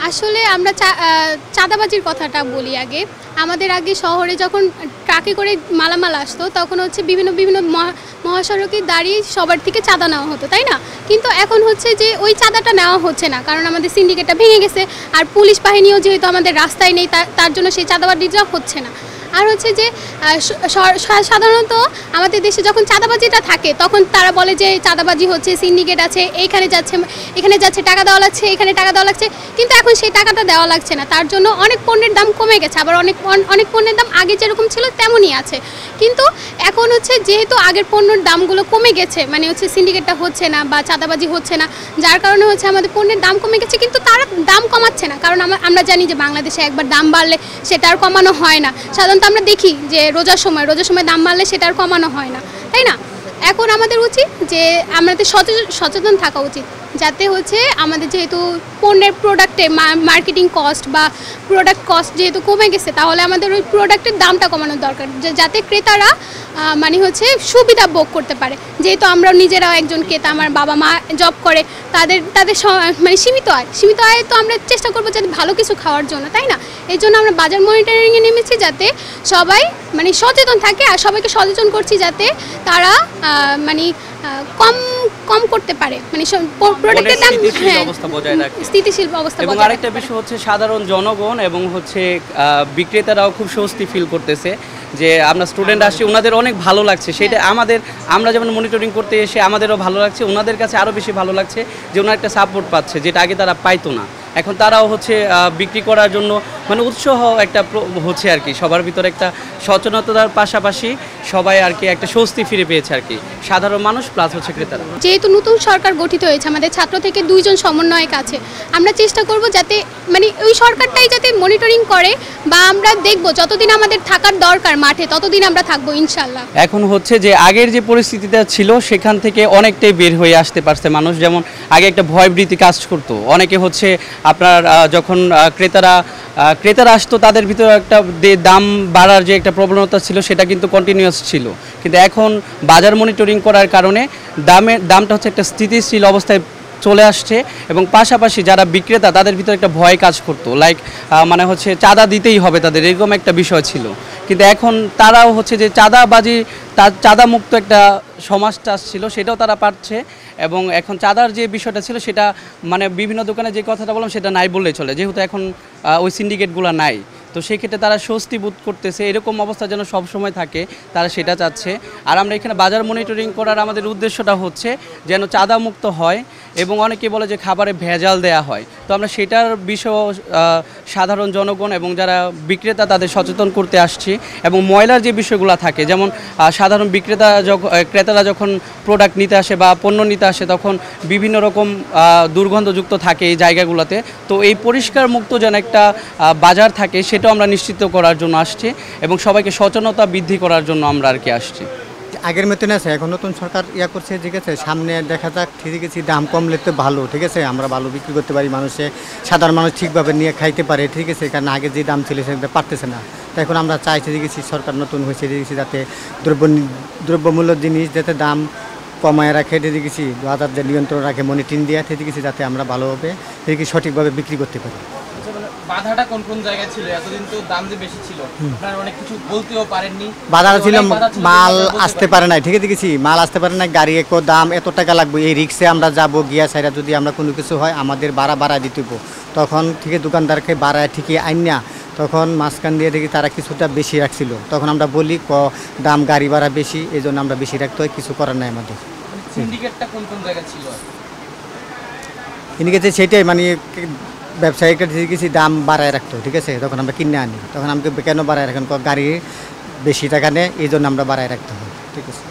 আসলে আমরা চাঁদাবাজির কথাটা বলি আগে। আমাদের আগে শহরে যখন ট্রাকে করে মালামাল আসতো তখন হচ্ছে বিভিন্ন বিভিন্ন মহাসড়কে দাঁড়িয়ে সবার থেকে চাঁদা নেওয়া হতো, তাই না? কিন্তু এখন হচ্ছে যে ওই চাঁদাটা নেওয়া হচ্ছে না, কারণ আমাদের সিন্ডিকেটটা ভেঙে গেছে। আর পুলিশ বাহিনীও যেহেতু আমাদের রাস্তায় নেই, তার জন্য সেই চাঁদাবাজিটা হচ্ছে না। আর হচ্ছে যে সাধারণত আমাদের দেশে যখন চাঁদাবাজিটা থাকে তখন তারা বলে যে চাঁদাবাজি হচ্ছে, সিন্ডিকেট আছে, এখানে যাচ্ছে টাকা দেওয়া লাগছে, এখানে টাকা দেওয়া লাগছে। কিন্তু এখন সেই টাকাটা দেওয়া লাগছে না, তার জন্য অনেক পণ্যের দাম কমে গেছে। আবার অনেক পণ্যের দাম আগে যেরকম ছিল তেমনই আছে। কিন্তু এখন হচ্ছে যেহেতু আগের পণ্যের দামগুলো কমে গেছে, মানে হচ্ছে সিন্ডিকেটটা হচ্ছে না বা চাঁদাবাজি হচ্ছে না, যার কারণে হচ্ছে আমাদের পণ্যের দাম কমে গেছে। কিন্তু তারা দাম কমাচ্ছে না, কারণ আমরা জানি যে বাংলাদেশে একবার দাম বাড়লে সেটা আর কমানো হয় না। সাধারণত আমরা দেখি যে রোজার সময় দাম বাড়লে সেটা আর কমানো হয় না, তাই না? এখন আমাদের উচিত যে আমাদের সচেতন থাকা উচিত, যাতে হচ্ছে আমাদের যেহেতু পণ্যের প্রোডাক্টে মার্কেটিং কস্ট বা প্রোডাক্ট কস্ট যেহেতু কমে গেছে, তাহলে আমাদের ওই প্রোডাক্টের দামটা কমানোর দরকার, যাতে ক্রেতারা মানে হচ্ছে সুবিধা ভোগ করতে পারে। যেহেতু আমরা নিজেরাও একজন ক্রেতা, আমার বাবা মা জব করে, তাদের মানে সীমিত আয়, তো আমরা চেষ্টা করবো যাতে ভালো কিছু খাওয়ার জন্য, তাই না? এই জন্য আমরা বাজার মনিটরিংয়ে নেমেছি, যাতে সবাই মানে সচেতন থাকে। আর সবাইকে সচেতন করছি যাতে তারা মানে কম করতে পারে, মানে প্রোডাক্টের দাম স্থিতিশীল অবস্থা। এবং আরেকটা বিষয় হচ্ছে সাধারণ জনগণ এবং হচ্ছে বিক্রেতারাও খুব স্বস্তি ফিল করতেছে যে আমরা স্টুডেন্ট আসছি, ওনাদের অনেক ভালো লাগছে। সেটা আমরা যেমন মনিটরিং করতে এসে আমাদেরও ভালো লাগছে, ওনাদের কাছে আরও বেশি ভালো লাগছে যে ওনারা একটা সাপোর্ট পাচ্ছে, যেটা আগে তারা পাইতো না। এখন তারাও হচ্ছে বিক্রি করার জন্য মানে উৎসাহ একটা হচ্ছে আর কি, সবার ভিতরে একটা সচেতনতার পাশাপাশি সবাই আর কি একটা স্বস্তি ফিরে পেয়েছে আর কি, সাধারণ মানুষ প্লাস হচ্ছে ক্রেতারা। যেহেতু নতুন সরকার গঠিত হয়েছে, আমাদের ছাত্র থেকে 2 জন সমন্বয়ক আছে, আমরা চেষ্টা করব যাতে মানে ওই সরকারটাই যাতে মনিটরিং করে, বা আমরা দেখব যতদিন আমাদের থাকার দরকার মাঠে ততদিন আমরা থাকবো ইনশাল্লাহ। এখন হচ্ছে যে আগের যে পরিস্থিতিটা ছিল সেখান থেকে অনেকটাই বের হয়ে আসতে পারছে মানুষ। যেমন আগে একটা ভয়ভীতি কাজ করতো, অনেকে হচ্ছে আপনার যখন ক্রেতারা আসতো তাদের ভিতরে একটা দাম বাড়ার যে একটা প্রবণতা ছিল সেটা কিন্তু কন্টিনিউয়াস ছিল। কিন্তু এখন বাজার মনিটরিং করার কারণে দামটা হচ্ছে একটা স্থিতিশীল অবস্থায় চলে আসছে। এবং পাশাপাশি যারা বিক্রেতা তাদের ভিতরে একটা ভয় কাজ করতো, মানে হচ্ছে চাঁদা দিতেই হবে তাদের, এরকম একটা বিষয় ছিল। কিন্তু এখন তারাও হচ্ছে যে চাঁদামুক্ত একটা সমাজটা ছিল সেটাও তারা পাচ্ছে। এবং এখন চাঁদার যে বিষয়টা ছিল সেটা মানে বিভিন্ন দোকানে যে কথাটা বললাম সেটা নাই বললেই চলে, যেহেতু এখন ওই সিন্ডিকেটগুলো নাই। তো সেই ক্ষেত্রে তারা স্বস্তি বোধ করতেছে, এরকম অবস্থা যেন সবসময় থাকে তারা সেটা চাচ্ছে। আর আমরা এখানে বাজার মনিটরিং করার আমাদের উদ্দেশ্যটা হচ্ছে যেন চাঁদামুক্ত হয়, এবং অনেকে বলে যে খাবারে ভেজাল দেয়া হয়। তো আমরা সেটার বিষয় সাধারণ জনগণ এবং যারা বিক্রেতা তাদের সচেতন করতে আসছি। এবং ময়লার যে বিষয়গুলো থাকে, যেমন সাধারণ ক্রেতারা যখন প্রোডাক্ট নিতে আসে বা পণ্য নিতে আসে তখন বিভিন্ন রকম দুর্গন্ধযুক্ত থাকে এই জায়গাগুলোতে। তো এই পরিষ্কার মুক্ত যেন একটা বাজার থাকে সেটাও আমরা নিশ্চিত করার জন্য আসছি, এবং সবাইকে সচেতনতা বৃদ্ধি করার জন্য আমরা আর কি আসছি। আগের মতন আছে, এখন নতুন সরকার করছে, ঠিক আছে, সামনে দেখা যাক, ঠিক আছে, দাম কমলে তো ভালো, ঠিক আছে, আমরা ভালো বিক্রি করতে পারি, সাধারণ মানুষ ঠিকভাবে নিয়ে খাইতে পারে, ঠিক আছে, কারণ আগে যে দাম ছিল সেটা পারতেছে না। তো এখন আমরা চাইছি দেখেছি সরকার নতুন হয়েছে দেখেছি যাতে দ্রব্যমূল্য জিনিস যাতে দাম কমায় রাখে, দেখেছি বাজার যে নিয়ন্ত্রণ রাখে, মনিটরিং দিয়ে দেখেছি যাতে আমরা ভালোভাবে সঠিকভাবে বিক্রি করতে পারি। বাধাটা কোন জায়গায় ছিল? এতদিন তো দাম যে বেশি ছিল, আপনারা অনেক কিছু বলতেও পারেননি। বাধা ছিল মাল আসতে পারে না, ঠিক আছে, দেখেছি মাল আসতে পারে না, গাড়ি দাম এত টাকা লাগবে, এই রিক্সে আমরা যাব গিয়া সাইরা, যদি আমরা কোনো কিছু হয় আমাদের ভাড়া দিতে হবো, তখন থেকে দোকানদারকে ভাড়ায় ঠিকই আইন না, তখন মাঝখান দিয়ে দেখি তারা কিছুটা বেশি রাখছিল, তখন আমরা বলি দাম গাড়ি ভাড়া বেশি, এই জন্য আমরা বেশি রাখতে হয়, কিছু করার নাই আমাদের। সিন্ডিকেটটা কোন জায়গায় ছিল? সিন্ডিকেটে সেটাই মানে ব্যবসায়িকরা কিছু দাম বাড়ায় রাখতো, ঠিক আছে, তখন আমরা কিনে আনি, তখন আমাকে কেন বাড়ায় রাখেন, গাড়ি বেশি টাকা নেয়, এই জন্য আমরা বাড়ায় রাখতে হয়, ঠিক আছে।